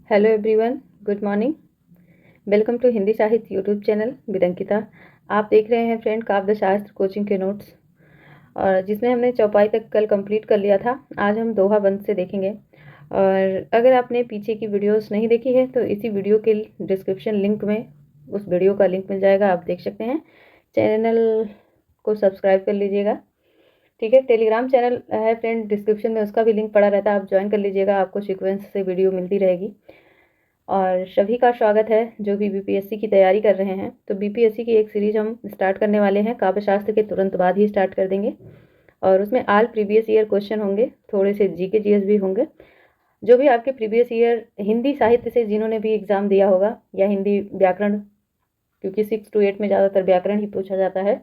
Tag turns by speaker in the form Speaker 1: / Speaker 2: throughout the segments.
Speaker 1: Hello everyone, good morning. Welcome to Hindi Sahitya YouTube channel with Ankita. आप देख रहे हैं फ्रेंड काव्य शास्त्र कोचिंग के नोट्स, और जिसमें हमने चौपाई तक कल कंप्लीट कर लिया था। आज हम दोहा बंद से देखेंगे। और अगर आपने पीछे की वीडियोस नहीं देखी है तो इसी वीडियो के डिस्क्रिप्शन लिंक में उस वीडियो का लिंक मिल जाएगा, आप देख सकते हैं। चैनल को सब्सक्राइब कर लीजिएगा, ठीक है। टेलीग्राम चैनल है फ्रेंड, डिस्क्रिप्शन में उसका भी लिंक पड़ा रहता है, आप ज्वाइन कर लीजिएगा, आपको सीक्वेंस से वीडियो मिलती रहेगी। और सभी का स्वागत है जो भी बीपीएससी की तैयारी कर रहे हैं। तो बीपीएससी की एक सीरीज हम स्टार्ट करने वाले हैं, काव्य शास्त्र के तुरंत बाद ही स्टार्ट कर देंगे। और उसमें ऑल प्रीवियस ईयर क्वेश्चन होंगे, थोड़े से जीके जीएस भी होंगे। जो भी आपके प्रीवियस ईयर हिंदी साहित्य से जिन्होंने भी एग्जाम दिया होगा, या हिंदी व्याकरण, क्योंकि 6 to 8 में ज़्यादातर व्याकरण ही पूछा जाता है,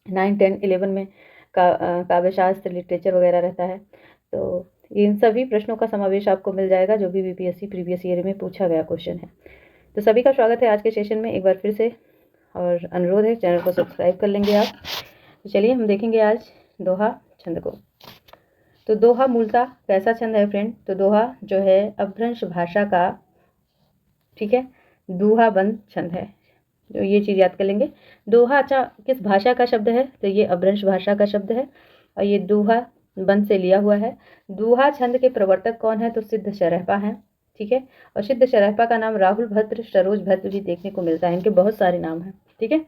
Speaker 1: 9, 10, 11 में काव्य शास्त्र लिटरेचर वगैरह रहता है। तो इन सभी प्रश्नों का समावेश आपको मिल जाएगा जो भी बीपीएससी प्रीवियस ईयर में पूछा गया क्वेश्चन है। तो सभी का स्वागत है आज के सेशन में एक बार फिर से, और अनुरोध है चैनल को सब्सक्राइब कर लेंगे आप। तो चलिए हम देखेंगे आज दोहा छंद को। तो दोहा मूलतः कैसा छंद है फ्रेंड? तो दोहा जो है अपभ्रंश भाषा का, ठीक है, दोहा बंद छंद है। तो ये चीज़ याद कर लेंगे। दोहा अच्छा किस भाषा का शब्द है? तो ये अपभ्रंश भाषा का शब्द है, और ये दोहा बंद से लिया हुआ है। दोहा छंद के प्रवर्तक कौन है? तो सिद्ध शरहपा हैं, ठीक है। और सिद्ध शरहपा का नाम राहुल भद्र, सरोज भद्र भी देखने को मिलता है, इनके बहुत सारे नाम हैं, ठीक है।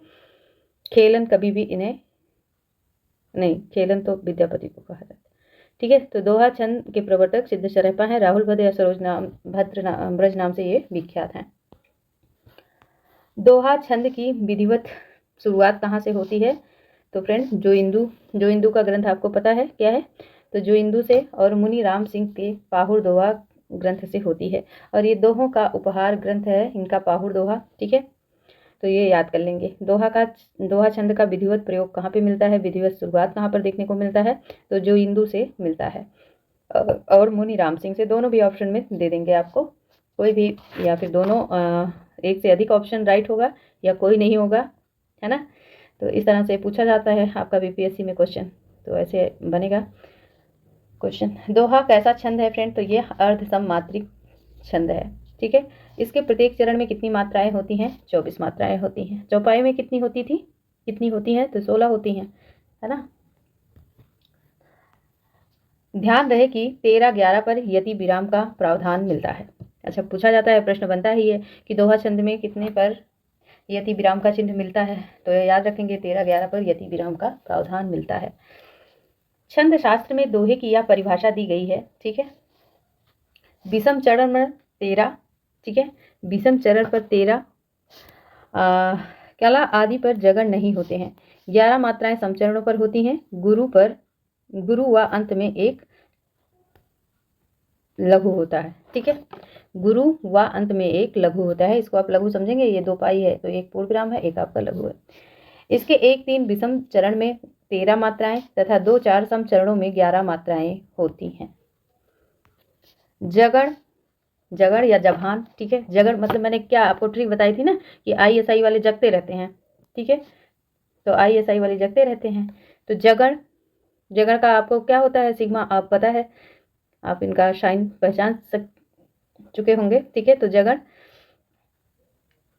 Speaker 1: खेलन कभी भी इन्हें नहीं, खेलन तो विद्यापति को कहा जाता है, ठीक है। तो दोहा छंद के प्रवर्तक सिद्ध शरहपा हैं, राहुल भद्र या सरोज भद्र ब्रज नाम से ये विख्यात हैं। दोहा छंद की विधिवत शुरुआत कहाँ से होती है? तो फ्रेंड जो इंदु का ग्रंथ आपको पता है क्या है? तो जो इंदु से और मुनि राम सिंह के पाहुर दोहा ग्रंथ से होती है, और ये दोहों का उपहार ग्रंथ है इनका पाहुर दोहा, ठीक है। तो ये याद कर लेंगे। दोहा छंद का विधिवत प्रयोग कहाँ पे मिलता है, विधिवत शुरुआत कहाँ पर देखने को मिलता है? तो जो इंदु से मिलता है और मुनि राम सिंह से, दोनों भी ऑप्शन में दे देंगे आपको, कोई भी या फिर दोनों, एक से अधिक ऑप्शन राइट होगा या कोई नहीं होगा, है ना। तो इस तरह से पूछा जाता है आपका बीपीएससी में क्वेश्चन, तो ऐसे बनेगा क्वेश्चन। दोहा कैसा छंद है फ्रेंड? तो ये अर्ध सममात्रिक छंद है, ठीक है। इसके प्रत्येक चरण में कितनी मात्राएं होती हैं? 24 मात्राएं होती हैं। चौपाई में कितनी होती हैं? तो 16 होती हैं, है ना। ध्यान रहे कि 13-11 पर यति विराम का प्रावधान मिलता है। अच्छा, पूछा जाता है, प्रश्न बनता ही है कि दोहा छंद में कितने पर यति विराम का चिन्ह मिलता है? तो याद रखेंगे 13-11 पर यति विराम का प्रावधान मिलता है। छंद शास्त्र में दोहे की यह परिभाषा दी गई है, ठीक है। विषम चरण में 13, ठीक है, विषम चरण पर 13, कला आदि पर जगड़ नहीं होते हैं। 11 मात्राएं समचरणों पर होती हैं। गुरु व अंत में एक लघु होता है, ठीक है। गुरु व अंत में एक लघु होता है, इसको आप लघु समझेंगे। ये 2 पाई है तो एक पूर्ण विराम है, एक आपका लघु है। इसके 1-3 विषम चरण में 13 मात्राएं तथा 2-4 सम चरणों में 11 मात्राएं होती हैं। जगड़ या जभान, ठीक है। जगड़ मतलब मैंने क्या आपको ट्रिक बताई थी ना कि ISI वाले जगते रहते हैं, ठीक है। तो ISI वाले जगते रहते हैं। तो जगड़ का आपको क्या होता है? सिग्मा आप पता है, आप इनका साइन पहचान चुके होंगे, ठीक है। तो जगड़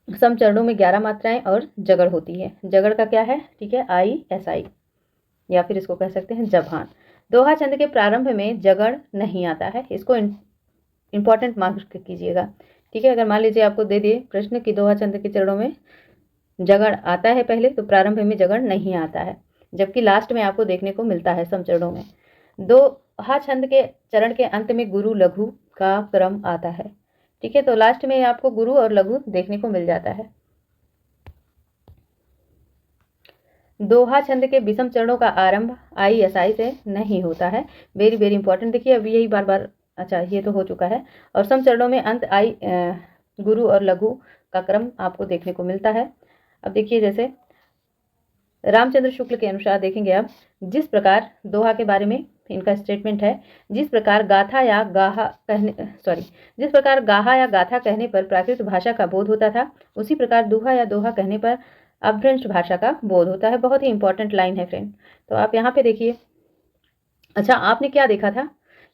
Speaker 1: सम चरणों में 11 मात्राएं और जगड़ होती है। जगड़ का क्या है, ठीक है, ISI, या फिर इसको कह सकते हैं जभान। दोहा छंद के प्रारंभ में जगड़ नहीं आता है, इसको इंपॉर्टेंट मार्क कीजिएगा, ठीक है। अगर मान लीजिए आपको दे दिए प्रश्न कि दोहा छंद के चरणों में जगड़ आता है पहले, तो प्रारंभ में जगड़ नहीं आता है, जबकि लास्ट में आपको देखने को मिलता है सम चरणों में। दोहा छंद के चरण के अंत में गुरु लघु का क्रम आता है, ठीक है। तो लास्ट में आपको गुरु और लघु देखने को मिल जाता है। दोहा छंद के विषम चरणों का आरंभ ISI से नहीं होता है। वेरी वेरी इंपॉर्टेंट, देखिए अभी यही बार, अच्छा ये तो हो चुका है। और सम चरणों में अंत गुरु और लघु का क्रम आपको देखने को मिलता है। अब देखिए, जैसे रामचंद्र शुक्ल के अनुसार देखेंगे आप, जिस प्रकार दोहा के बारे में इनका स्टेटमेंट है, जिस प्रकार गाथा या गाहा कहने पर प्राकृत भाषा का बोध होता था, उसी प्रकार दोहा या दोहा कहने पर अपभ्रंश भाषा का बोध होता है। बहुत ही इंपॉर्टेंट लाइन है फ्रेंड। तो आप यहाँ पे देखिए, अच्छा आपने क्या देखा था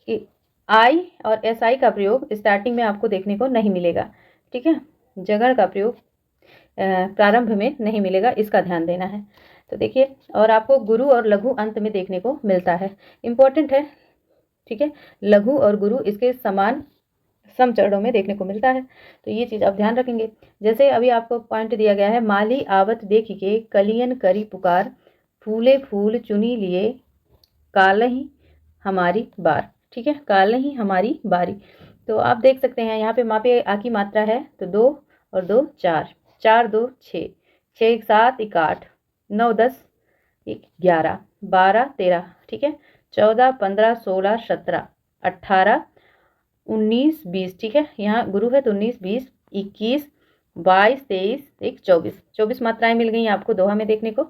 Speaker 1: कि आई और एस आई का प्रयोग स्टार्टिंग में आपको देखने को नहीं मिलेगा, ठीक है। जगह का प्रयोग प्रारंभ में नहीं मिलेगा, इसका ध्यान देना है। तो देखिए, और आपको गुरु और लघु अंत में देखने को मिलता है, इम्पोर्टेंट है, ठीक है। लघु और गुरु इसके समान सम चरणों में देखने को मिलता है, तो ये चीज़ आप ध्यान रखेंगे। जैसे अभी आपको पॉइंट दिया गया है, माली आवत देख के कलियन करी पुकार, फूले फूल चुनी लिए कालही हमारी बार, ठीक है, कालही हमारी बारी। तो आप देख सकते हैं यहाँ पे मापे आ की मात्रा है, तो 2 और 2 4, 4 2 6, 6 1 7 1 8, 9 10 1 11 12 13, ठीक है, 14 15 16 17 18 19 20, ठीक है। यहाँ गुरु है तो 19 20 21 22 23 1 24, 24 मात्राएं मिल गई आपको दोहा में देखने को,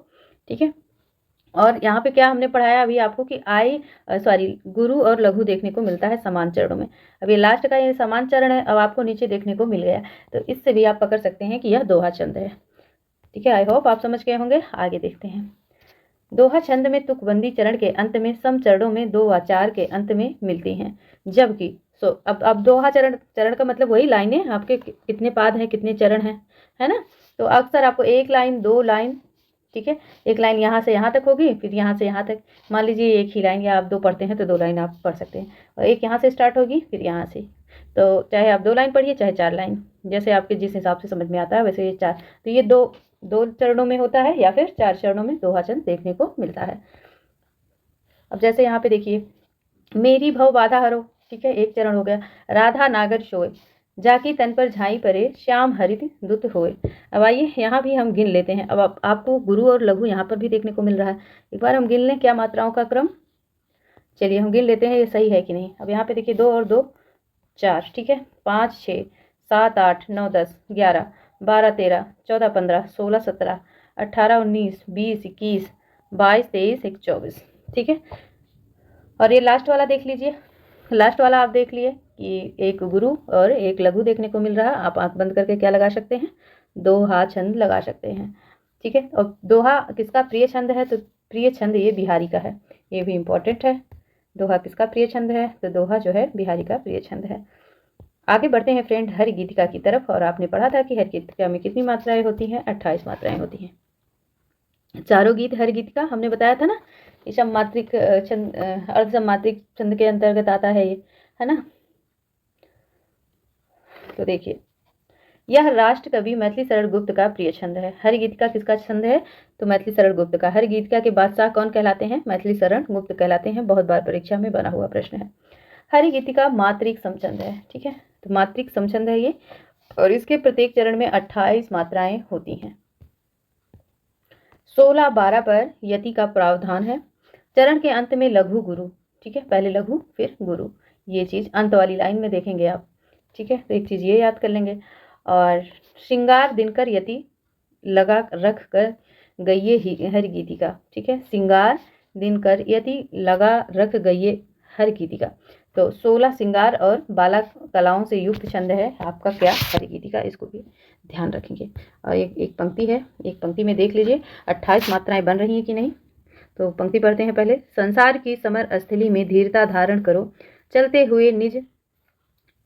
Speaker 1: ठीक है। और यहाँ पे क्या हमने पढ़ाया अभी आपको कि गुरु और लघु देखने को मिलता है समान चरणों में। अब ये लास्ट का ये समान चरण है, अब आपको नीचे देखने को मिल गया, तो इससे भी आप पकड़ सकते हैं कि यह दोहा छंद है, ठीक है। आई होप आप समझ गए होंगे। आगे देखते हैं। दोहा छंद में तुकबंदी चरण के अंत में सम चरणों में 2 व 4 के अंत में मिलती हैं, जबकि अब दोहा चरण का मतलब वही लाइनें, आपके कितने पाद हैं, कितने चरण हैं, है ना। तो अक्सर आपको 1 लाइन 2 लाइन, ठीक है, 1 लाइन यहाँ से यहाँ तक होगी, फिर यहाँ से यहाँ तक, मान लीजिए 1 ही लाइन, या आप 2 पढ़ते हैं तो 2 लाइन आप पढ़ सकते हैं, और 1 यहाँ से स्टार्ट होगी, फिर यहाँ से, तो चाहे आप 2 लाइन पढ़िए चाहे 4 लाइन, जैसे आपके जिस हिसाब से समझ में आता है वैसे ये 4, तो ये दो चरणों में होता है या फिर 4 चरणों में दोहा छंद देखने को मिलता है। अब जैसे यहाँ पे देखिए, मेरी भव बाधा हरो, ठीक है, 1 चरण हो गया। राधा नागर सोए, जाकी तन पर झाई परे, श्याम हरित दुत होए। अब आइए यहाँ भी हम गिन लेते हैं। अब आपको गुरु और लघु यहाँ पर भी देखने को मिल रहा है, एक बार हम गिन लें क्या मात्राओं का क्रम। चलिए हम गिन लेते हैं ये सही है कि नहीं। अब यहाँ पे देखिए 2 और 2 4, ठीक है, 5 6 7 8 9 10 11 12 13 14 15 16 17 18 19 20 21 22 23 1 24, ठीक है। और ये लास्ट वाला देख लीजिए, लास्ट वाला आप देख लिए कि एक गुरु और एक लघु देखने को मिल रहा है। आप आंख बंद करके क्या लगा सकते हैं, दोहा छंद लगा सकते हैं, ठीक है। और दोहा किसका प्रिय छंद है, तो प्रिय छंद ये बिहारी का है, ये भी इम्पोर्टेंट है। दोहा किसका प्रिय छंद है, तो दोहा जो है बिहारी का प्रिय छंद है। आगे बढ़ते हैं फ्रेंड हर गीतिका की तरफ, और आपने पढ़ा था कि हर गीतिका में कितनी मात्राएं होती हैं, 28 मात्राएं होती हैं। चारों गीत हर गीतिका हमने बताया था ना, ये सम्मात्रिक छंद, अर्ध सम्मात्रिक छंद के अंतर्गत आता है ये, है ना। तो देखिए, यह राष्ट्र कवि मैथिली शरण गुप्त का प्रिय छंद है। हर गीतिका किसका छंद है, तो मैथिली शरण गुप्त का। हर गीतिका के बादशाह कौन कहलाते हैं, मैथिली शरण गुप्त कहलाते हैं। बहुत बार परीक्षा में बना हुआ प्रश्न है। हर गीतिका मात्रिक समछंद है, ठीक है, तो मात्रिक समछंद है ये, और इसके प्रत्येक चरण में 28 मात्राएं होती हैं। 16 12 पर यति का प्रावधान है। चरण के अंत में लघु गुरु, ठीक है, पहले लघु फिर गुरु, ये चीज अंत वाली लाइन में देखेंगे आप, ठीक है। तो एक चीज ये याद कर लेंगे। और श्रृंगार दिनकर यति लगा रख कर गइये हर गीतिका, ठीक है, श्रृंगार दिनकर यति लगा रख गइये हर गीतिका। तो 16 श्रृंगार और बाला कलाओं से युक्त छंद है आपका क्या, हर गीतिका, इसको भी ध्यान रखेंगे। और एक पंक्ति है, एक पंक्ति में देख लीजिए 28 मात्राएं बन रही हैं कि नहीं। तो पंक्ति पढ़ते हैं पहले। संसार की समर स्थली में धीरता धारण करो, चलते हुए निज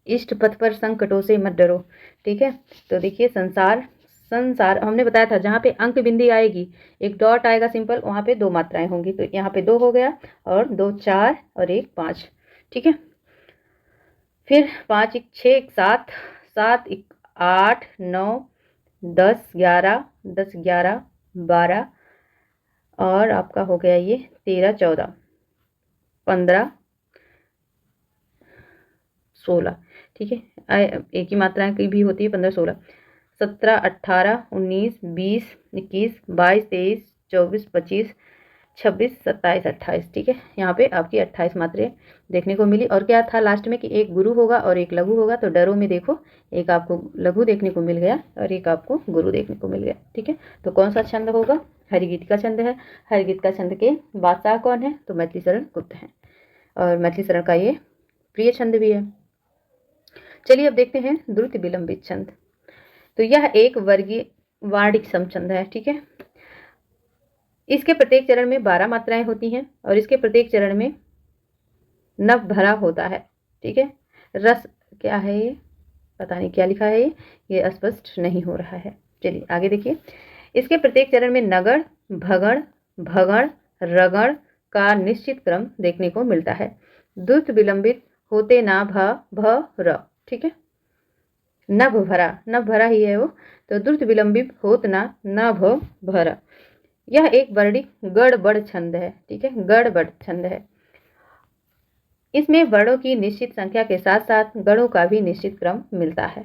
Speaker 1: इष्ट पथ पर संकटों से मत डरो, ठीक है। तो देखिए संसार हमने बताया था जहाँ पे अंक बिंदी आएगी, एक डॉट आएगा सिंपल, वहाँ पे 2 मात्राएं होंगी, तो यहाँ पे 2 हो गया, और 2 4 और 1 5, ठीक है। फिर 5 1 6 1 7 7 1 8 9 10 11 10 11 12, और आपका हो गया ये 13 14 15 16, ठीक है। एक ही मात्राएं की भी होती है, 15 16 17 18 19 20 21 22 23 24 25 26 27 28, ठीक है। यहाँ पे आपकी 28 मात्राएं देखने को मिली। और क्या था लास्ट में कि एक गुरु होगा और एक लघु होगा, तो डरो में देखो एक आपको लघु देखने को मिल गया और एक आपको गुरु देखने को मिल गया, ठीक है। तो कौन सा छंद होगा, हरिगीत का छंद है। हरिगीत का छंद के बादशाह कौन है, तो मैथिली शरण गुप्त है, और मैथिली शरण का ये प्रिय छंद भी है। चलिए अब देखते हैं द्रुत विलंबित छंद। तो यह एक वर्गीय वार्णिक समछंद है, ठीक है। इसके प्रत्येक चरण में 12 मात्राएं होती हैं, और इसके प्रत्येक चरण में नव भरा होता है, ठीक है। रस क्या है ये, पता नहीं क्या लिखा है ये स्पष्ट नहीं हो रहा है। चलिए आगे देखिए। इसके प्रत्येक चरण में नगड़, भगड़, भगड़, रगड़ का निश्चित क्रम देखने को मिलता है। द्रुत विलंबित होते ना भ र, ठीक है। नभ भरा ही है वो, तो द्रुत विलंबित होत ना नभ भर। यह एक वर्णिक गड़बड़ छंद है, ठीक है, गड़बड़ छंद है। इसमें वर्णों की निश्चित संख्या के साथ साथ गणों का भी निश्चित क्रम मिलता है।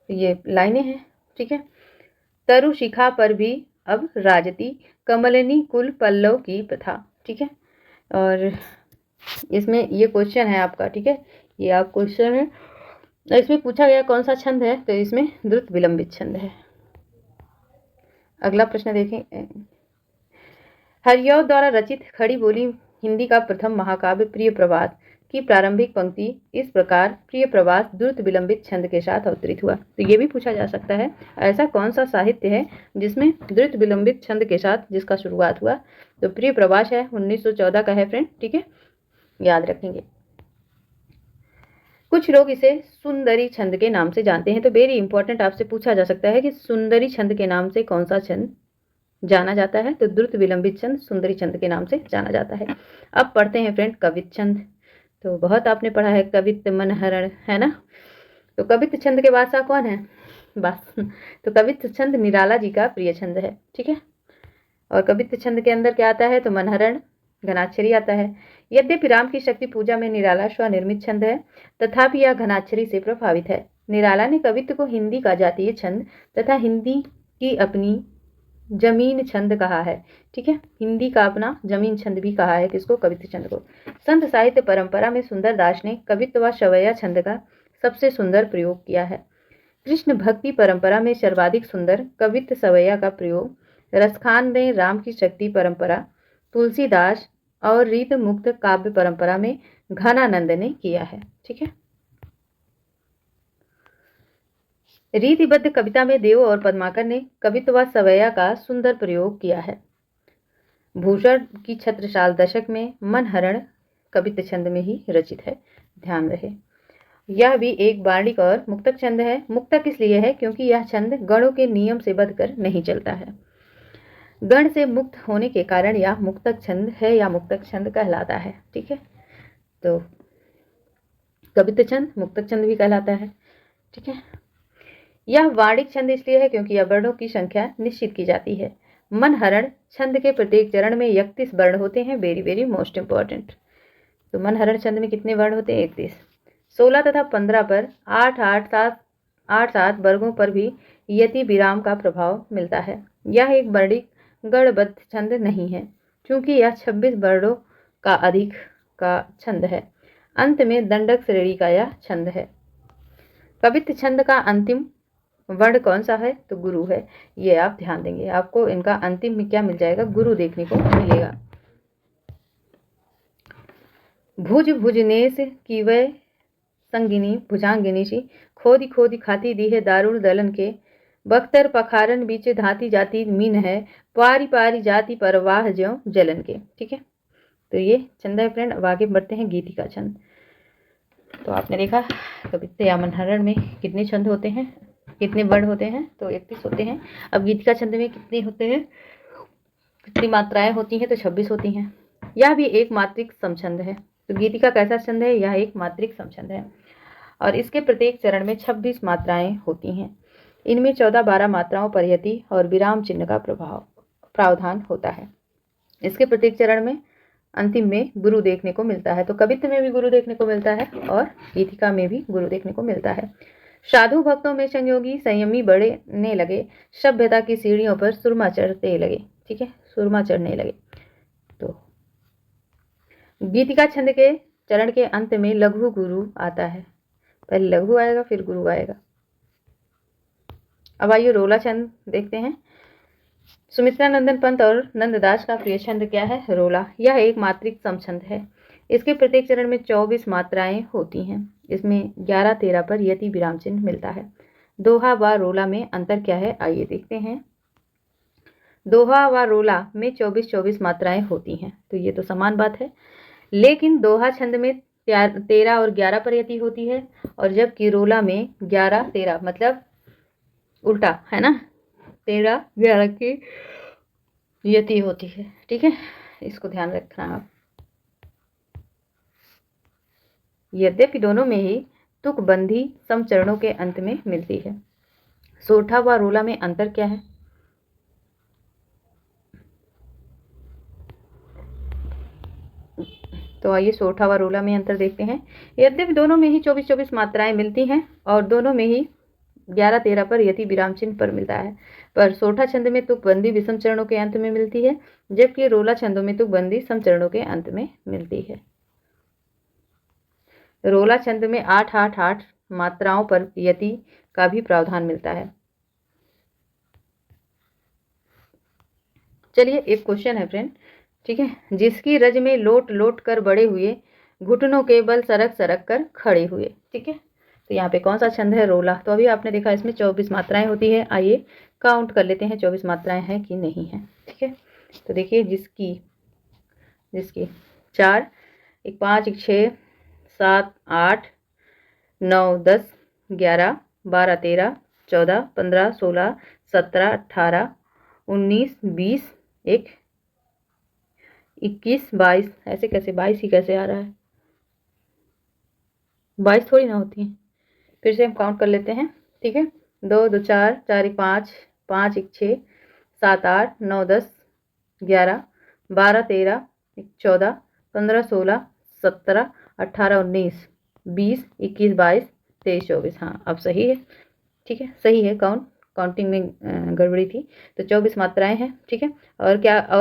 Speaker 1: ये लाइनें हैं, ठीक है। तरु शिखा पर भी अब राजती, कमलिनी कुल पल्लव की प्रथा, ठीक है। और इसमें ये क्वेश्चन है आपका, ठीक है, ये आप क्वेश्चन है। इसमें पूछा गया कौन सा छंद है, तो इसमें द्रुत विलंबित छंद है। अगला प्रश्न देखें। हरिऔध द्वारा रचित खड़ी बोली हिंदी का प्रथम महाकाव्य प्रिय प्रवास की प्रारंभिक पंक्ति इस प्रकार प्रिय प्रवास द्रुत विलंबित छंद के साथ अवतरित हुआ। तो ये भी पूछा जा सकता है, ऐसा कौन सा साहित्य है जिसमें द्रुत विलंबित छंद के साथ जिसका शुरुआत हुआ। तो प्रिय प्रवास है, 1914 का है फ्रेंड, ठीक है, याद रखेंगे। कुछ लोग इसे सुंदरी छंद के नाम से जानते हैं। तो वेरी इंपॉर्टेंट, आपसे पूछा जा सकता है कि सुंदरी छंद के नाम से कौन सा छंद जाना जाता है। तो द्रुत विलंबित छंद सुंदरी छंद के नाम से जाना जाता है। अब पढ़ते हैं फ्रेंड कवित छंद। तो बहुत आपने पढ़ा है कवित, मनहरण, है ना। तो कवित छंद के बादशाह कौन है, बस। तो कवित छंद निराला जी का प्रिय छंद है, ठीक है। और कवित छंद के अंदर क्या आता है, तो मनहरण, घनाक्षरी आता है। यद्यपि राम की शक्ति पूजा में निराला स्वनिर्मित छंद है, तथापि यह घनाक्षरी से प्रभावित है। निराला ने कवित्व को हिंदी का जातीय छंद तथा हिंदी की अपनी जमीन छंद कहा है, ठीक है। हिंदी का अपना जमीन छंद भी कहा है किसको, कवित्व छंद को। संत साहित्य परंपरा में सुंदर दास ने कवित्व व सवैया छंद का सबसे सुंदर प्रयोग किया है। कृष्ण भक्ति परंपरा में सर्वाधिक सुंदर कवित्व सवैया का प्रयोग रसखान ने राम की शक्ति परंपरा, तुलसीदास और रीत मुक्त काव्य परंपरा में घनानंद ने किया है, ठीक है। रीतिबद्ध कविता में देव और पद्माकर ने कवित्व व सवैया का सुंदर प्रयोग किया है। भूषण की छत्रसाल दशक में मनहरण कवित्व छंद में ही रचित है, ध्यान रहे। यह भी एक वार्णिक और मुक्तक छंद है। मुक्तक इसलिए है क्योंकि यह छंद गणों के नियम से बंधकर नहीं चलता है। गण से मुक्त होने के कारण यह मुक्तक छंद है या मुक्तक छंद कहलाता है, ठीक है। तो कवित्व छंद मुक्तक छंद भी कहलाता है, ठीक है। यह वार्णिक छंद इसलिए है क्योंकि यह वर्णों की संख्या निश्चित की जाती है। मनहरण छंद के प्रत्येक चरण में 31 वर्ण होते हैं, वेरी वेरी मोस्ट इंपॉर्टेंट। तो मनहरण छंद में कितने वर्ण होते हैं, 31। 16 तथा 15 पर 8-8-7 वर्गों पर भी यति विराम का प्रभाव मिलता है। यह एक वर्णिक गणबद्ध छंद नहीं है क्योंकि यह 26 वर्णों का अधिक का छंद है। अंत में दंडक श्रेणी का यह छंद है। कवित्व छंद का अंतिम वर्ण कौन सा है, तो गुरु है। ये आप ध्यान देंगे, आपको इनका अंतिम में क्या मिल जाएगा, गुरु देखने को मिलेगा। भुज भुजनेश की वह संगिनी भुजांगिनी सी, खोदी खोदी खाती दी है दारुण दलन के, बख्तर पखारन बीच धाती जाती मीन है, पारी पारी जाति परवाह ज्यों जलन के, ठीक है। तो ये छंद है फ्रेंड। अब आगे बढ़ते हैं गीतिका छंद। तो आपने देखा कवित्व या मनहरण में कितने छंद होते हैं, कितने वर्ण होते हैं, तो 31 होते हैं। अब गीतिका छंद में कितने होते हैं, कितनी मात्राएं होती हैं, तो 26 होती हैं। यह भी एक मात्रिक समछंद है। तो गीतिका कैसा छंद है, यह एक मात्रिक समछंद है और इसके प्रत्येक चरण में 26 मात्राएं होती हैं। इनमें 14-12 मात्राओं पर यति और विराम चिन्ह का प्रावधान होता है। इसके प्रत्येक चरण में अंतिम में गुरु देखने को मिलता है। तो कवित्व में भी गुरु देखने को मिलता है और गीतिका में भी गुरु देखने को मिलता है। साधु भक्तों में संयोगी संयमी बढ़ने लगे, सभ्यता की सीढ़ियों पर सुरमा चढ़ते लगे, ठीक है, सुरमा चढ़ने लगे। तो गीतिका छंद के चरण के अंत में लघु गुरु आता है। पहले लघु आएगा फिर गुरु आएगा। अब आइए रोला छंद देखते हैं। सुमित्रा नंदन पंत और नंददास का प्रिय छंद क्या है, रोला। यह एक मात्रिक समछंद है। इसके प्रत्येक चरण में 24 मात्राएं होती हैं। इसमें 11-13 पर यति विराम चिन्ह मिलता है। दोहा व रोला में अंतर क्या है, आइए देखते हैं। दोहा व रोला में 24-24 मात्राएं होती हैं, तो ये तो समान बात है। लेकिन दोहा छंद में 13 और 11 पर यति होती है, और जबकि रोला में 11 13 मतलब उल्टा है ना, 13 11 की यति होती है। ठीक है, इसको ध्यान रखना आप। यद्यपि दोनों में ही तुकबंदी समचरणों के अंत में मिलती है। सोठा व रोला में अंतर क्या है? तो आइए सोठा व रोला में अंतर देखते हैं। यद्यपि दोनों में ही 24-24 मात्राएं मिलती हैं और दोनों में ही 11-13 पर यति विराम चिन्ह पर मिलता है, पर सोठा छंद में तुकबंदी विषम चरणों के अंत में मिलती है, जबकि रोला छंदों में तुकबंदी सम चरणों के अंत में मिलती है। रोला छंद में 8-8-8 मात्राओं पर यति का भी प्रावधान मिलता है। चलिए एक क्वेश्चन है फ्रेंड, ठीक है। जिसकी रज में लोट लोट कर बड़े हुए, घुटनों के बल सरक सरक कर खड़े हुए। ठीक है, तो यहाँ पे कौन सा छंद है? रोला। तो अभी आपने देखा इसमें 24 मात्राएं होती है। आइए काउंट कर लेते हैं 24 मात्राएं हैं कि नहीं है। ठीक है, तो देखिए जिसकी 4, 1 5 1 6 7 8 9 10 11 12 13 14 15 16 17 18 19 20 1 21 22। ऐसे कैसे 22 ही कैसे आ रहा है? 22 थोड़ी ना होती है। फिर से हम काउंट कर लेते हैं। ठीक है, 2 2 4 4 1 5 5 1 6 7 8 9 10 11 12 13 14 15 16 17 18 19 20 21 22 23 24। हाँ, अब सही है। ठीक है, सही है। काउंटिंग में गड़बड़ी थी। तो 24 मात्राएं हैं। ठीक है, और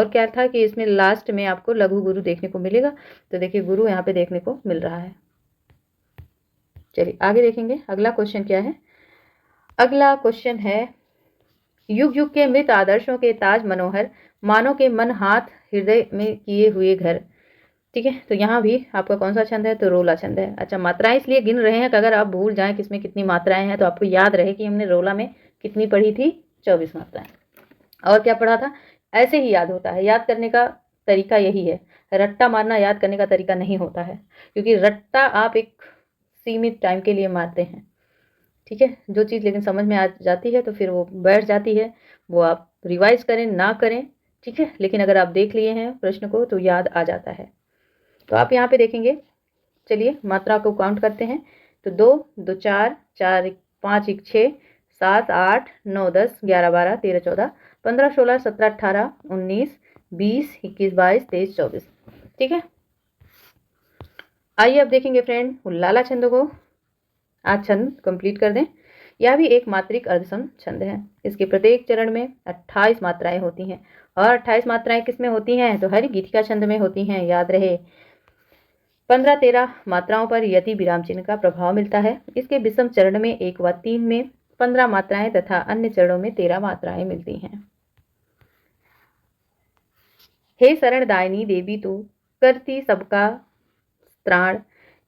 Speaker 1: क्या था कि इसमें लास्ट में आपको लघु गुरु देखने को मिलेगा। तो देखिए गुरु यहाँ पे देखने को मिल रहा है। चलिए आगे देखेंगे अगला क्वेश्चन क्या है। अगला क्वेश्चन है, युग युग के मृत आदर्शों के ताज मनोहर, मानव के मन हाथ हृदय में किए हुए घर। ठीक है, तो यहाँ भी आपका कौन सा छंद है? तो रोला छंद है। अच्छा, मात्राएं इसलिए गिन रहे हैं कि अगर आप भूल जाएं कि इसमें कितनी मात्राएं हैं तो आपको याद रहे कि हमने रोला में कितनी पढ़ी थी? 24 मात्राएं। और क्या पढ़ा था? ऐसे ही याद होता है। याद करने का तरीका यही है। रट्टा मारना याद करने का तरीका नहीं होता है, क्योंकि रट्टा आप एक सीमित टाइम के लिए मारते हैं। ठीक है, जो चीज़ लेकिन समझ में आ जाती है तो फिर वो बैठ जाती है, वो आप रिवाइज करें ना करें। ठीक है, लेकिन अगर आप देख लिए हैं प्रश्न को तो याद आ जाता है। तो आप यहाँ पे देखेंगे। चलिए मात्रा को काउंट करते हैं। तो 2 2 4 4 1 5 1 6 7 8 9 10 11 12 13 14 15 16 17 18 19 20 21 22 23 24। ठीक है, आइए अब देखेंगे फ्रेंड लाला छंद को। आज छंद कंप्लीट कर दें। यह भी एक मात्रिक अर्धसम छंद है। इसके प्रत्येक चरण में 28 मात्राएं होती हैं, और 28 मात्राएं किस में होती हैं? तो हरि गीतिका छंद में होती हैं। याद रहे, 15-13 मात्राओं पर यति विराम चिन्ह का प्रभाव मिलता है। इसके विषम चरण में 1 व 3 में 15 मात्राएं तथा अन्य चरणों में 13 मात्राएं मिलती हैं। हे शरणदायिनी देवी तू, करती सबका त्राण,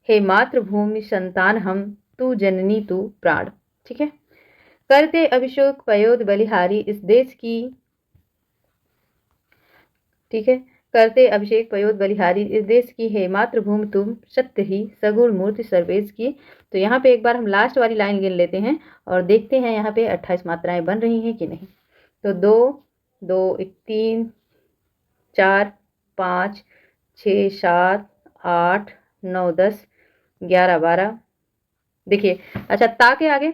Speaker 1: हे मातृभूमि संतान हम, तू जननी तू प्राण। ठीक है, करते अभिषेक पयोद बलिहारी इस देश की। ठीक है, करते अभिषेक पयोद बलिहारी इस देश की, हे मातृभूमि तुम सत्य ही सगुण मूर्ति सर्वेश की। तो यहाँ पे एक बार हम लास्ट वाली लाइन गिन लेते हैं और देखते हैं यहाँ पे 28 मात्राएं बन रही हैं कि नहीं। तो 2 2 1 3 4 5 6 7 8 9 10 11 12। देखिए, अच्छा ता के आगे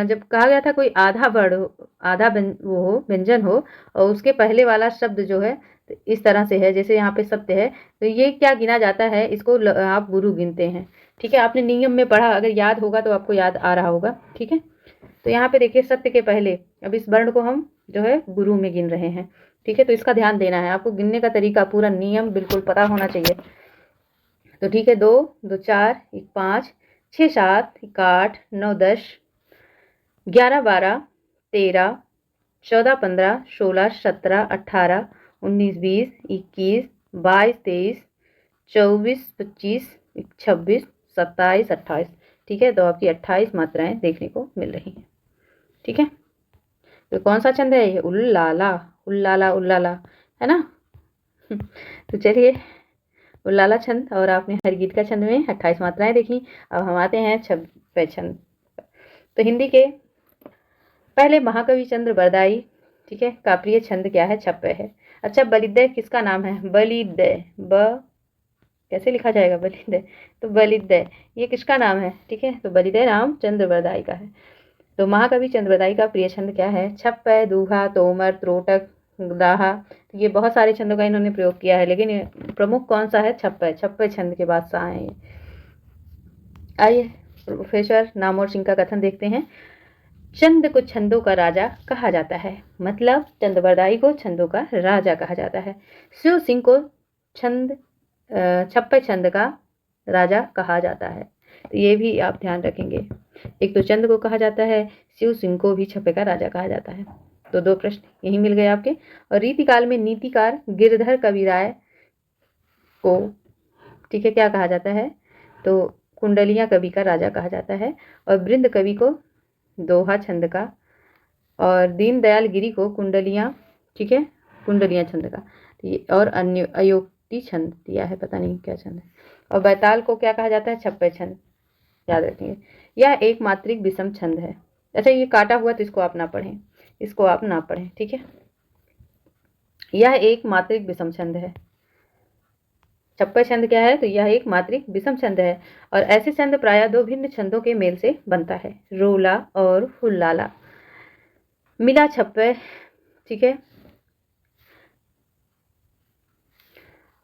Speaker 1: जब कहा गया था कोई आधा वर्ड हो, आधा वो हो, व्यंजन हो, और उसके पहले वाला शब्द जो है तो इस तरह से है, जैसे यहाँ पे सत्य है, तो ये क्या गिना जाता है? इसको आप गुरु गिनते हैं। ठीक है, आपने नियम में पढ़ा, अगर याद होगा तो आपको याद आ रहा होगा। ठीक है, तो यहाँ पे देखिए सत्य के पहले अब इस वर्ण को हम जो है गुरु में गिन रहे हैं। ठीक है, तो इसका ध्यान देना है आपको। गिनने का तरीका, पूरा नियम बिल्कुल पता होना चाहिए। तो ठीक है, 2 2 4 1 5 6 7 1 8 9 10 11 12 13 14 15 16 17 18 19 20 21 22 23 24 25 26 27 28। ठीक है, तो आपकी 28 मात्राएं देखने को मिल रही हैं। ठीक है, तो कौन सा छंद है ये? उल्लाला उल्लाला उल्लाला, है ना। तो चलिए उल्लाला छंद और आपने हरगीत का छंद में 28 मात्राएं देखी। अब हम आते हैं छप्पे छंद। तो हिंदी के पहले महाकवि चंद्र बरदाई, ठीक है, का प्रिय छंद क्या है? छप्पे है। अच्छा, बलिद्य किसका नाम है? बलिद्य, कैसे लिखा जाएगा बलिद्य? तो बलिद्य ये किसका नाम है? ठीक है, तो बलिद्य नाम चंद्र बरदाई का है। तो महाकवि चंद्र बरदाई का प्रिय छंद क्या है? छप्पे, दूहा, तोमर, त्रोटक, दाहा। तो ये बहुत सारे छंदों का इन्होंने प्रयोग किया है, लेकिन प्रमुख कौन सा है? छप्पे। छप्पे छंद के बादशाह हैं ये। आइए प्रोफेसर नामवर सिंह का कथन देखते हैं। चंद को छंदों का राजा कहा जाता है, मतलब चंद्र बरदाई को छंदों का राजा कहा जाता है। शिव सिंह को छंद छप्पे छंद का राजा कहा जाता है। तो ये भी आप ध्यान रखेंगे। एक तो चंद को कहा जाता है, शिव सिंह को भी छप्पे का राजा कहा जाता है। तो 2 प्रश्न यही मिल गए आपके। और रीतिकाल में नीतिकार गिरधर कवि राय को, ठीक है, क्या कहा जाता है? तो कुंडलियां कवि का राजा कहा जाता है। और वृंद कवि को दोहा छंद का, और दीनदयाल गिरी को कुंडलियां, ठीक है, कुंडलियां छंद का। और अन्य अयोक्ति छंद दिया है, पता नहीं क्या छंद है। और बैताल को क्या कहा जाता है? छप्पे छंद, याद रखेंगे। यह एक मात्रिक विषम छंद है। अच्छा, ये काटा हुआ तो इसको आप ना पढ़ें, इसको आप ना पढ़ें, ठीक है। यह एक मात्रिक विषम छंद है। छप्पे छंद क्या है? तो यह एक मात्रिक विषम छंद है। और ऐसे छंद प्रायः 2 भिन्न छंदों के मेल से बनता है, रोला और हुल्लाला। मिला छप्पे, ठीक है।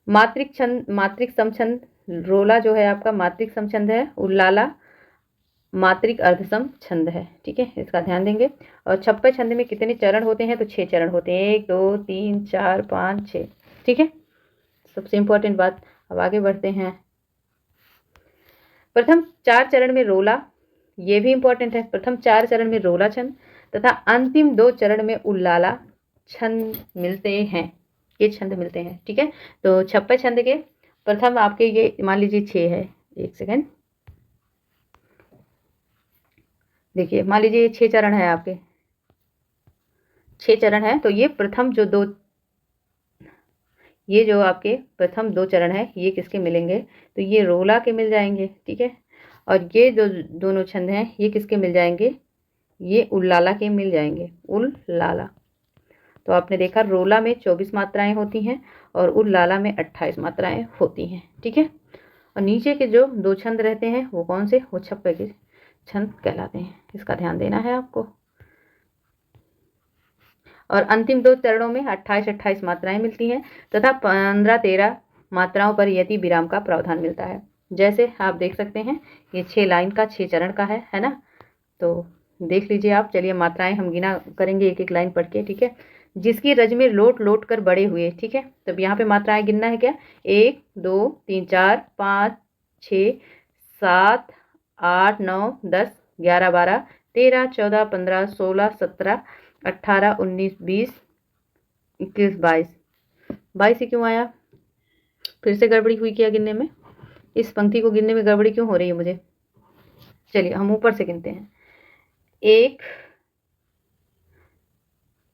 Speaker 1: मात्रिक छंद, मात्रिक समछंद, रोला जो है आपका मात्रिक समछंद है, उल्लाला मात्रिक अर्धसम छंद है, ठीक है, इसका ध्यान देंगे। और छप्पे छंद में कितने चरण होते हैं? तो 6 चरण होते हैं, 1 2 3 4 5 6, ठीक है। सबसे इंपॉर्टेंट बात, अब आगे बढ़ते हैं। प्रथम 4 चरण में रोला, ये भी इंपॉर्टेंट है। प्रथम 4 चरण में रोला छंद तथा अंतिम 2 चरण में उल्लाला छंद मिलते हैं, ये छंद मिलते हैं, ठीक है। तो छप्पे छंद के प्रथम आपके ये मान लीजिए 6 है, 1 सेकेंड, देखिए मान लीजिए ये 6 चरण है आपके, 6 चरण है। तो ये प्रथम जो 2, ये जो आपके प्रथम 2 चरण है, ये किसके मिलेंगे? तो ये रोला के मिल जाएंगे, ठीक है। और ये जो दोनों छंद हैं, ये किसके मिल जाएंगे? ये उल्लाला के मिल जाएंगे, उल्लाला। तो आपने देखा रोला में 24 मात्राएं होती हैं और उल्लाला में 28 मात्राएं होती हैं, ठीक है। और नीचे के जो 2 छंद रहते हैं वो कौन से? वो छप्पे के छंद कहलाते हैं, इसका ध्यान देना है आपको। और अंतिम 2 चरणों में 28-28 मात्राएं मिलती हैं तथा 15-13 मात्राओं पर यति विराम का प्रावधान मिलता है। जैसे आप देख सकते हैं, ये 6 लाइन का 6 चरण का है ना। तो देख लीजिए आप। चलिए मात्राएं हम गिना करेंगे एक एक लाइन पढ़ के, ठीक है। जिसकी रज में लोट लोट कर बड़े हुए, ठीक है। तब यहाँ पे मात्राएं गिनना है क्या? 1 2 3 4 5 6 7 8 9 10 11 12 13 14 15 16 17 18 19 20 21 22। 22 ही क्यों आया? फिर से गड़बड़ी हुई क्या गिनने में? इस पंक्ति को गिनने में गड़बड़ी क्यों हो रही है मुझे? चलिए हम ऊपर से गिनते हैं। 1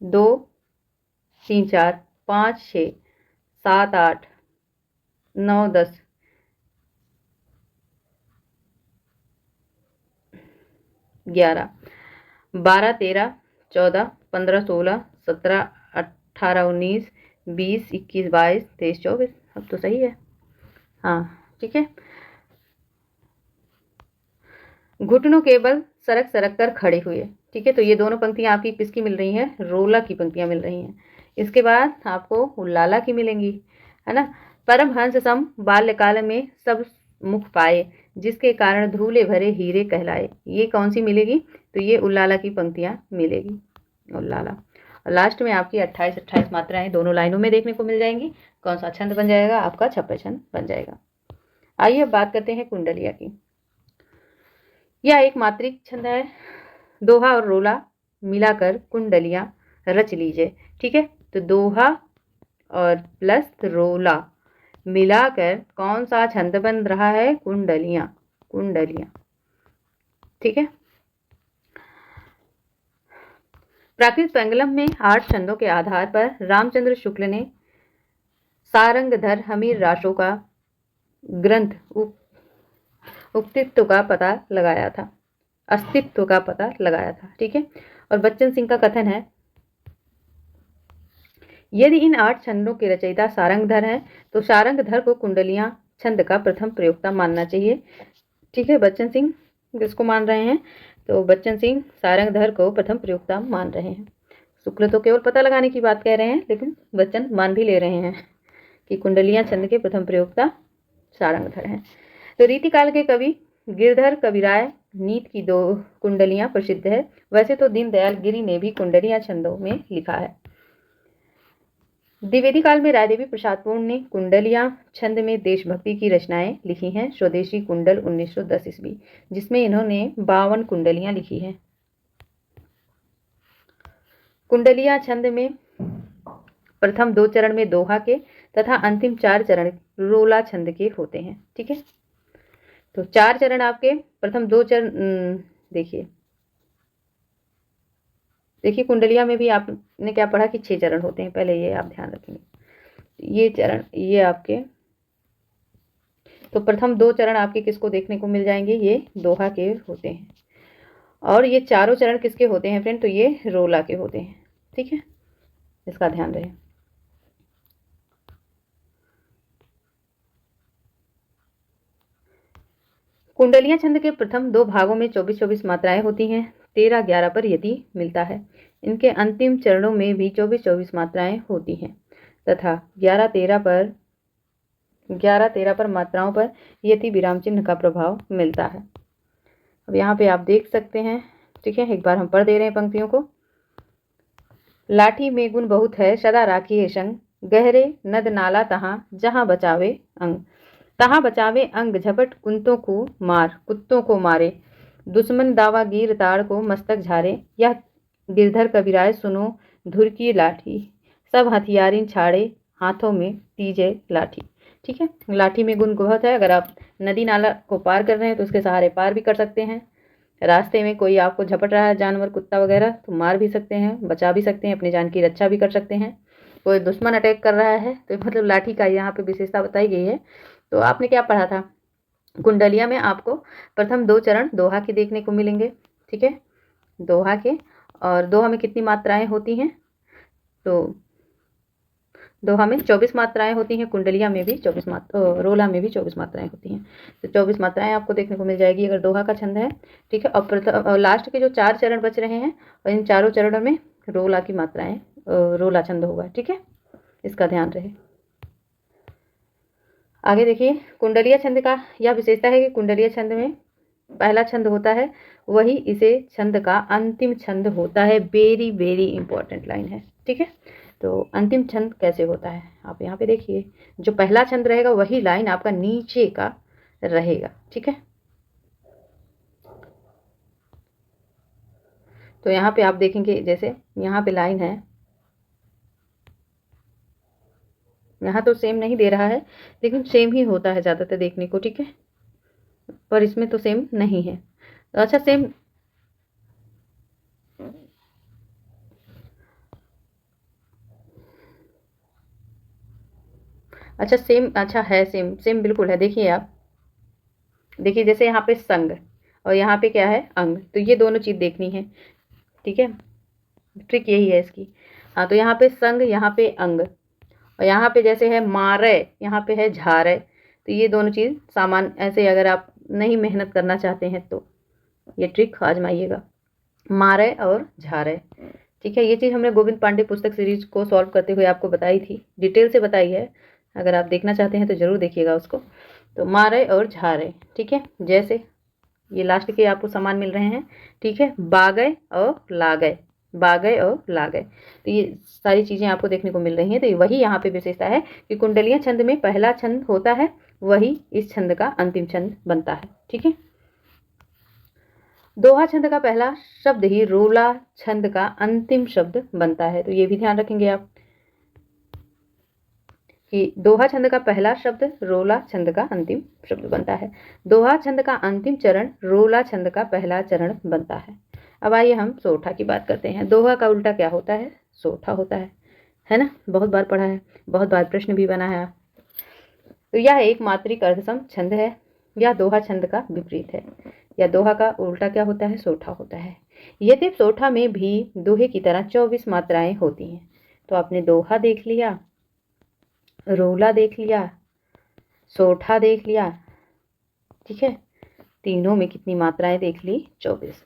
Speaker 1: 2 3 4 5 6 7 8 9 10 11 12 13 14 15 16 17 18 19 20 21 22 23 24। अब तो सही है, हाँ, ठीक है। घुटनों के बल सरक सरक कर खड़े हुए, ठीक है। तो ये दोनों पंक्तियां आपकी किसकी मिल रही हैं? रोला की पंक्तियां मिल रही हैं। इसके बाद आपको उल्लाला की मिलेंगी, है ना। परमहंस सम बाल्यकाल में सब मुख पाए, जिसके कारण धूले भरे हीरे कहलाए, ये कौन सी मिलेगी? तो ये उल्लाला की पंक्तियां मिलेगी, उल्लाला। और लास्ट में आपकी 28-28 मात्राएं दोनों लाइनों में देखने को मिल जाएंगी। कौन सा छंद बन जाएगा? आपका छप्पे छंद बन जाएगा। आइए अब बात करते हैं कुंडलिया की। यह एक मात्रिक छंद है। दोहा और रोला मिलाकर कुंडलियां रच लीजिए, ठीक है। तो दोहा और प्लस रोला मिलाकर कौन सा छंद बन रहा है? कुंडलियां, कुंडलियां, ठीक है। प्राकृत पेंगलम में 8 छंदों के आधार पर रामचंद्र शुक्ल ने सारंगधर हमीर राशों का ग्रंथ अस्तित्व का पता लगाया था, अस्तित्व का पता लगाया था। ठीक है, और बच्चन सिंह का कथन है, यदि इन 8 छंदों के रचयिता सारंगधर हैं तो सारंगधर को कुंडलियां छंद का प्रथम प्रयोक्ता मानना चाहिए। ठीक है, बच्चन सिंह किसको मान रहे हैं? तो बच्चन सिंह सारंगधर को प्रथम प्रयोक्ता मान रहे हैं। शुक्ल तो केवल पता लगाने की बात कह रहे हैं, लेकिन बच्चन मान भी ले रहे हैं कि कुंडलियां छंद के प्रथम प्रयोक्ता सारंगधर हैं। तो रीतिकाल के कवि गिरधर कविराय नीत की 2 कुंडलियां प्रसिद्ध है। वैसे तो दीनदयाल गिरी ने भी कुंडलियां छंदों में लिखा है। द्विवेदी काल में रायदेवी प्रसाद पूर्ण ने कुंडलियां छंद में देशभक्ति की रचनाएं लिखी हैं। स्वदेशी कुंडल 1910 ईस्वी, जिसमें इन्होंने 52 कुंडलियां लिखी हैं। कुंडलियां छंद में प्रथम 2 चरण में दोहा के तथा अंतिम 4 चरण रोला छंद के होते हैं। ठीक है, तो 4 चरण आपके, प्रथम 2 चरण देखिए कुंडलिया में भी आपने क्या पढ़ा कि 6 चरण होते हैं, पहले ये आप ध्यान रखेंगे। ये चरण ये आपके, तो प्रथम 2 चरण आपके किसको देखने को मिल जाएंगे? ये दोहा के होते हैं। और ये चारों चरण किसके होते हैं फ्रेंड? तो ये रोला के होते हैं। ठीक है, इसका ध्यान रहे। कुंडलियां छंद के प्रथम 2 भागों में 24-24 मात्राएं होती हैं। 13-11 पर यति मिलता है। इनके अंतिम चरणों में भी 24-24 मात्राएं होती हैं तथा 11-13 पर मात्राओं पर यति विराम चिन्ह का प्रभाव मिलता है। अब यहाँ पे आप देख सकते हैं। ठीक है, एक बार हम पढ़ दे रहे हैं पंक्तियों को। लाठी में गुण बहुत है सदा राखिए संग, गहरे नद नाला तहाँ जहाँ बचावे अंग, तहाँ बचावे अंग झपट कुत्तों को मारे, दुश्मन दावा गिर ताड़ को मस्तक झारे, यह गिरधर कविराय सुनो धुर की लाठी, सब हथियारिन छाड़े हाथों में तीजे लाठी। ठीक है, लाठी में गुण बहुत है। अगर आप नदी नाला को पार कर रहे हैं तो उसके सहारे पार भी कर सकते हैं। रास्ते में कोई आपको झपट रहा है, जानवर कुत्ता वगैरह, तो मार भी सकते हैं, बचा भी सकते हैं, अपनी जान की रक्षा भी कर सकते हैं। कोई दुश्मन अटैक कर रहा है तो मतलब लाठी का यहाँ पे विशेषता बताई गई है। तो आपने क्या पढ़ा था? कुंडलिया में आपको प्रथम 2 चरण दोहा के देखने को मिलेंगे। ठीक है, दोहा के, और दोहा में कितनी मात्राएं होती हैं? तो दोहा में 24 मात्राएं होती हैं, कुंडलिया में भी 24 रोला में भी 24 मात्राएं होती हैं। तो 24 मात्राएं आपको देखने को मिल जाएगी अगर दोहा का छंद है। ठीक है, और लास्ट के जो 4 चरण बच रहे हैं, और इन चारों चरणों में रोला की मात्राएं, रोला छंद होगा। ठीक है, इसका ध्यान रहे। आगे देखिए, कुंडलिया छंद का यह विशेषता है कि कुंडलिया छंद में पहला छंद होता है, वही इसे छंद का अंतिम छंद होता है। वेरी वेरी इंपॉर्टेंट लाइन है। ठीक है, तो अंतिम छंद कैसे होता है आप यहाँ पे देखिए। जो पहला छंद रहेगा वही लाइन आपका नीचे का रहेगा। ठीक है, तो यहाँ पे आप देखेंगे, जैसे यहाँ पे लाइन है, यहाँ तो सेम नहीं दे रहा है, लेकिन सेम ही होता है ज़्यादातर देखने को। ठीक है, पर इसमें तो सेम नहीं है। तो अच्छा, सेम अच्छा सेम अच्छा है, सेम बिल्कुल है। देखिए आप देखिए, जैसे यहाँ पे संग और यहाँ पे क्या है? अंग, तो ये दोनों चीज़ देखनी है। ठीक है, ट्रिक यही है इसकी। हाँ, तो यहाँ पे संग, यहाँ पे अंग, और यहाँ पे जैसे है मारे, यहाँ पे है झारे। तो ये दोनों चीज़ सामान ऐसे, अगर आप नहीं मेहनत करना चाहते हैं तो ये ट्रिक आजमाइएगा, मारे और झारे। ठीक है, ये चीज़ हमने गोविंद पांडे पुस्तक सीरीज को सॉल्व करते हुए आपको बताई थी, डिटेल से बताई है। अगर आप देखना चाहते हैं तो ज़रूर देखिएगा उसको। तो मारे और झारे। ठीक है, जैसे ये लास्ट के आपको सामान मिल रहे हैं। ठीक है, बागय और लागय, बागय और लागय, तो ये सारी चीज़ें आपको देखने को मिल रही हैं। तो वही यहाँ पे विशेषता है कि कुंडलिया छंद में पहला छंद होता है, वही इस छंद का अंतिम छंद बनता है। ठीक है, दोहा छंद का पहला शब्द ही रोला छंद का अंतिम शब्द बनता है। तो ये भी ध्यान रखेंगे आप कि दोहा छंद का पहला शब्द रोला छंद का अंतिम शब्द बनता है। दोहा छंद का अंतिम चरण रोला छंद का पहला चरण बनता है। अब आइए हम सोठा की बात करते हैं। दोहा का उल्टा क्या होता है? सोठा होता है ना? बहुत बार पढ़ा है, बहुत बार प्रश्न भी बना है। तो यह एक मात्रिक अर्धसम छंद है, या दोहा छंद का विपरीत है, या दोहा का उल्टा क्या होता है, सोठा होता है। यदि सोठा में भी दोहे की तरह 24 मात्राएं होती हैं। तो आपने दोहा देख लिया, रोला देख लिया, सोठा देख लिया, ठीक है, तीनों में कितनी मात्राएं देख ली, 24।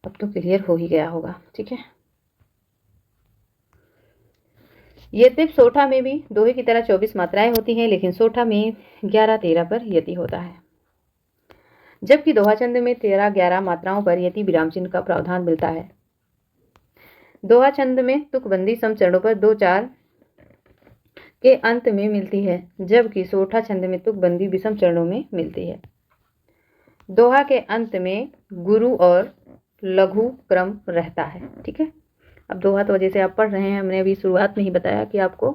Speaker 1: अब तो क्लियर हो ही गया होगा, ठीक है। यद्यपि सोठा में भी दोहे की तरह 24 मात्राएं होती हैं, लेकिन सोठा में 11-13 पर यति होता है, जबकि दोहा छंद में 13-11 मात्राओं पर यति विराम चिन्ह का प्रावधान मिलता है। दोहा छंद में तुकबंदी सम चरणों पर 2-4 के अंत में मिलती है, जबकि सोठा छंद में तुकबंदी विषम चरणों में मिलती है। दोहा के अंत में गुरु और लघु क्रम रहता है, ठीक है। अब दोहा तो जैसे आप पढ़ रहे हैं, हमने अभी शुरुआत में ही बताया कि आपको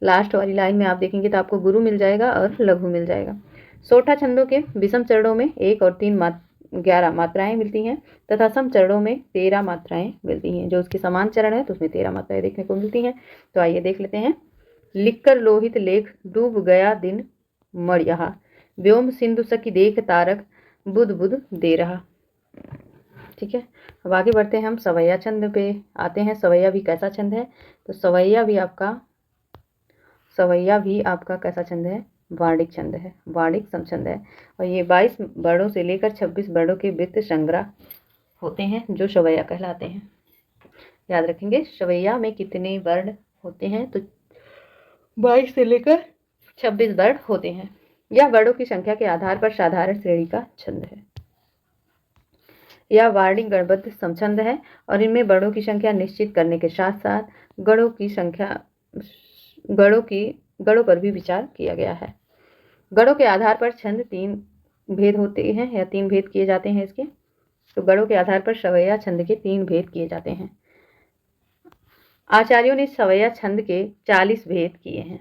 Speaker 1: लास्ट वाली लाइन में आप देखेंगे तो आपको गुरु मिल जाएगा और लघु मिल जाएगा। सोठा छंदों के विषम चरणों में 1 और 3 11 मात्राएं मिलती हैं, तथा सम चरणों में 13 मात्राएं मिलती हैं। जो उसके समान चरण है तो उसमें 13 मात्राएं देखने को मिलती हैं। तो आइए देख लेते हैं। लिखकर लोहित लेख डूब गया दिन मर यहाँ, व्योम सिंधु सखी देख तारक बुध बुध दे रहा, ठीक है। अब आगे बढ़ते हैं, हम सवैया छंद पे आते हैं। सवैया भी कैसा छंद है, तो सवैया भी आपका कैसा छंद है, वार्णिक छंद है, वार्णिक समछंद है। और ये 22 वर्णों से लेकर 26 वर्णों के वृत्त संग्रह होते हैं, जो सवैया कहलाते हैं। याद रखेंगे सवैया में कितने वर्ण होते हैं, तो 22 से लेकर 26 वर्ण होते हैं। यह वर्णों की संख्या के आधार पर साधारण श्रेणी का छंद है। यह वार्णिक गणबद्ध समछंद है, और इनमें वर्णों की संख्या निश्चित करने के साथ साथ गणों पर भी विचार किया गया है। गणों के आधार पर छंद 3 भेद होते हैं, या 3 भेद किए जाते हैं इसके। तो गणों के आधार पर सवैया छंद के 3 भेद किए जाते हैं। आचार्यों ने सवैया छंद के 40 भेद किए हैं,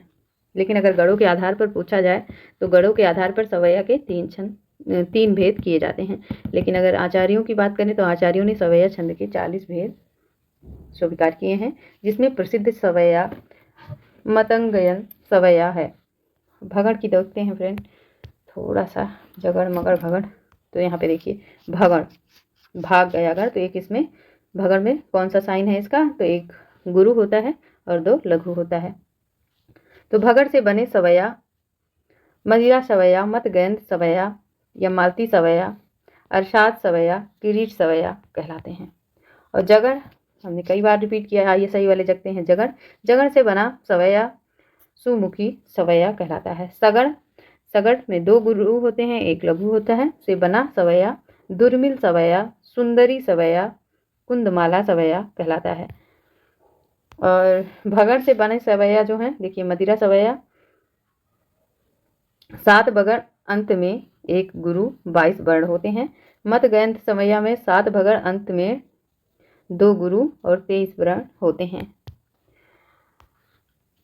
Speaker 1: लेकिन अगर गणों के आधार पर पूछा जाए तो गणों के आधार पर सवैया के 3 भेद किए जाते हैं। लेकिन अगर आचार्यों की बात करें तो आचार्यों ने सवैया छंद के 40 भेद स्वीकार किए हैं, जिसमें प्रसिद्ध सवैया मतंगयन सवैया है। भगड़ की देखते हैं फ्रेंड, थोड़ा सा जगड़ मगड़ भगड़। तो यहाँ पे देखिए भगड़, भाग गया घर, तो एक इसमें भगड़ में कौन सा साइन है इसका, तो एक गुरु होता है और 2 लघु होता है। तो भगड़ से बने सवैया मदिरा सवैया, मतगैंद सवैया या मालती सवैया, अरशाद सवैया, किरीट सवैया कहलाते हैं। और जगड़ हमने कई बार रिपीट किया है, ये सही वाले जगते हैं। जगड़ से बना सवैया सुमुखी सवैया कहलाता है। सगड़ में 2 गुरु होते हैं, 1 लघु होता है, से बना सवैया दुर्मिल सवैया, सुंदरी सवैया, कुंदमाला सवैया कहलाता है। और भगड़ से बने सवैया जो है, देखिए मदिरा सवैया 7 भगड़ अंत में 1 गुरु 22 वर्ण होते हैं। मतगैंध सवैया में 7 भगड़ अंत में 2 गुरु और 23 वर्ण होते हैं।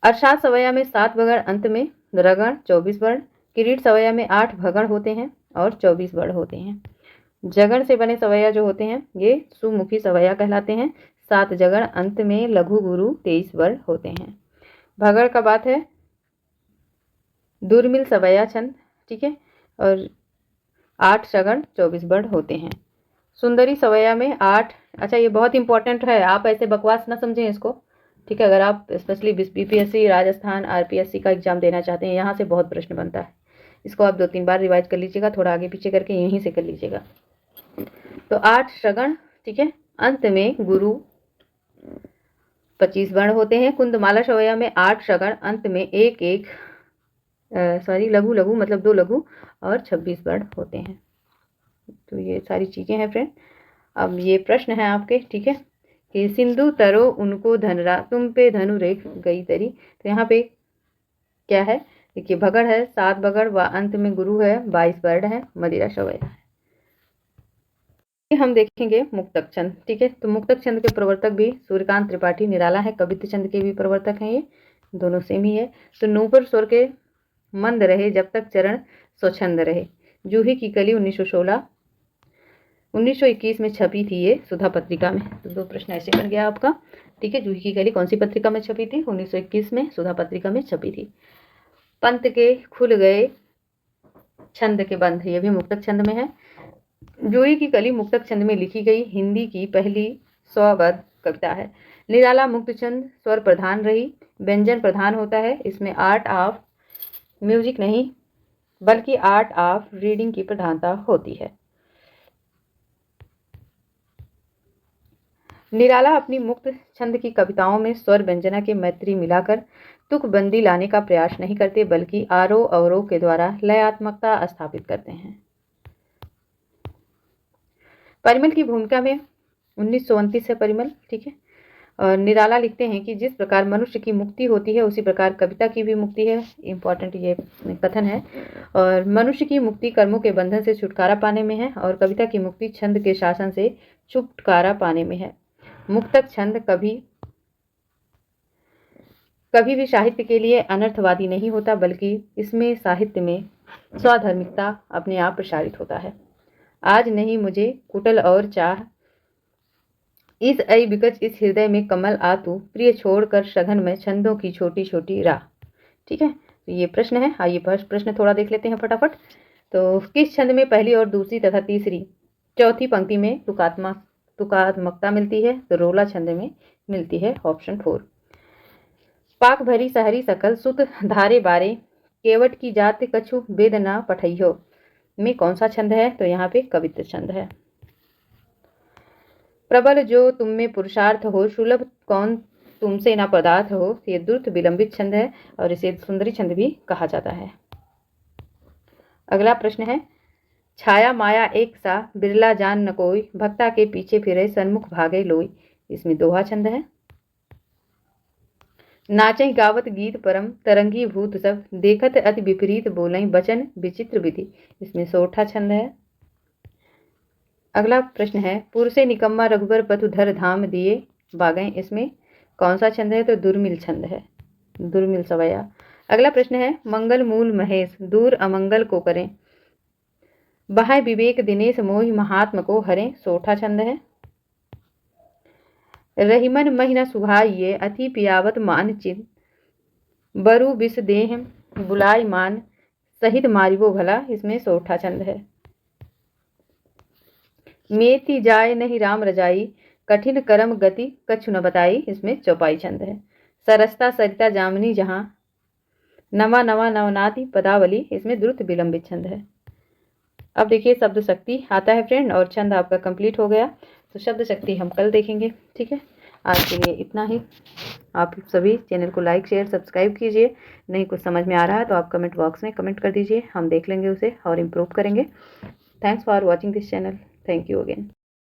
Speaker 1: अरशाद सवैया में 7 भगड़ अंत में रगड़ 24 वर्ण। किरीट सवैया में 8 भगड़ होते हैं और 24 वर्ण होते हैं। जगड़ से बने सवैया जो होते हैं ये सुमुखी सवैया कहलाते हैं। 7 जगड़ अंत में लघु गुरु 23 वर्ण होते हैं। भगड़ का बात है दुर्मिल सवैया छंद, ठीक है, और 8 सगड़ 24 वर्ण होते हैं। सुंदरी सवैया में 8, अच्छा ये बहुत इंपॉर्टेंट है, आप ऐसे बकवास ना समझें इसको, ठीक है। अगर आप स्पेशली बीपीएससी, राजस्थान, आरपीएससी का एग्जाम देना चाहते हैं, यहाँ से बहुत प्रश्न बनता है, इसको आप 2-3 बार रिवाइज कर लीजिएगा, थोड़ा आगे पीछे करके यहीं से कर लीजिएगा। तो 8 सगण, ठीक है, अंत में गुरु 25 वर्ण होते हैं। कुंदमाला सवैया में 8 सगण अंत में लघु लघु मतलब 2 लघु और 26 वर्ण होते हैं। तो ये सारी चीज़ें हैं फ्रेंड। अब ये प्रश्न है आपके, ठीक है, कि सिंधु तरो उनको धनरा तुम पे धनु रेख गई तरी। तो यहाँ पे क्या है, देखिए भगड़ है 7 भगड़ व अंत में गुरु है, 22 वर्ण है, मदिरा सवैया है। हम देखेंगे मुक्तक छंद, ठीक है। तो मुक्तक छंद के प्रवर्तक भी सूर्यकांत त्रिपाठी निराला है, कवित्व छंद के भी प्रवर्तक हैं, ये दोनों सेम ही है। तो नूपुर स्वर के मंद रहे जब तक चरण स्वच्छंद रहे, जूही की कली 1921 में छपी थी ये सुधा पत्रिका में। तो 2 प्रश्न ऐसे बन गया आपका, ठीक है। जूही की कली कौन सी पत्रिका में छपी थी, 1921 में सुधा पत्रिका में छपी थी। पंत के खुल गए छंद के बंध, ये भी मुक्तक छंद में है। जूही की कली मुक्तक छंद में लिखी गई हिंदी की पहली स्वबद्ध कविता है। निराला मुक्त छंद स्वर प्रधान रही, व्यंजन प्रधान होता है। इसमें आर्ट ऑफ म्यूजिक नहीं बल्कि आर्ट ऑफ रीडिंग की प्रधानता होती है। निराला अपनी मुक्त छंद की कविताओं में स्वर व्यंजना के मैत्री मिलाकर तुकबंदी लाने का प्रयास नहीं करते बल्कि आरोह अवरोह के द्वारा लयात्मकता स्थापित करते हैं। परिमल की भूमिका में 1929 है परिमल, ठीक है। और निराला लिखते हैं कि जिस प्रकार मनुष्य की मुक्ति होती है उसी प्रकार कविता की भी मुक्ति है। इम्पॉर्टेंट ये कथन है। और मनुष्य की मुक्ति कर्मों के बंधन से छुटकारा पाने में है और कविता की मुक्ति छंद के शासन से छुटकारा पाने में है। मुक्तक छंद कभी भी साहित्य के लिए अनर्थवादी नहीं होता बल्कि इसमें साहित्य में स्वाधर्मिकता अपने आप प्रसारित होता है। आज नहीं मुझे कुटल और चाह, इस ऐ बिकज इस हृदय में कमल आ तू, प्रिय छोड़कर सघन में छंदों की छोटी छोटी राह। ठीक है, तो ये प्रश्न है। आइए प्रश्न थोड़ा देख लेते हैं फटाफट। तो किस छंद में पहली और दूसरी तथा तीसरी चौथी पंक्ति में तुकात्मकता मिलती है? तो रोला छंद में मिलती है, ऑप्शन 4। पाक भरी सहरी सकल सुत धारे बारे, केवट की जात कछु वेद न पठइयो में कौन सा छंद है? तो यहाँ पे कवित्व छंद है। प्रबल जो तुम में पुरुषार्थ हो, सुलभ कौन तुमसे न पदार्थ हो, ये द्रुत विलंबित छंद है और इसे सुंदरी छंद भी कहा जाता है। अगला प्रश्न है, छाया माया एक सा बिरला जान न कोई, भक्ता के पीछे फिरे सन्मुख भागे लोई, इसमें दोहा छंद है। नाचै गावत गीत परम तरंगी भूत सब, देखत अति विपरीत बोलई बचन विचित्र विधि, इसमें सोठा छंद है। अगला प्रश्न है, पुरसे निकम्मा रघुबर पतु धर धाम दिए बागें, इसमें कौन सा छंद है? तो दुर्मिल छंद है, दुर्मिल सवया। अगला प्रश्न है, मंगल मूल महेश दूर अमंगल को करें, बहाय विवेक दिनेश मोहि महात्म को हरें, सोठा छंद है। रहीमन महीना सुहाइये अति पियावत मान चिन, बरु विष देह बुलाय मान सहित मारिबो भला, इसमें सोठा छंद है। मेति जाय नहीं राम रजाई, कठिन करम गति कछु न बताई, इसमें चौपाई छंद है। सरसता सरिता जामनी जहां, नवा नवा नवनाति पदावली, इसमें द्रुत विलंबित छंद है। अब देखिए शब्द शक्ति आता है फ्रेंड, और छंद आपका कंप्लीट हो गया। तो शब्द शक्ति हम कल देखेंगे, ठीक है। आज के लिए इतना ही। आप सभी चैनल को लाइक शेयर सब्सक्राइब कीजिए। नहीं कुछ समझ में आ रहा है तो आप कमेंट बॉक्स में कमेंट कर दीजिए, हम देख लेंगे उसे और इम्प्रूव करेंगे। Thanks for watching this channel. Thank you again.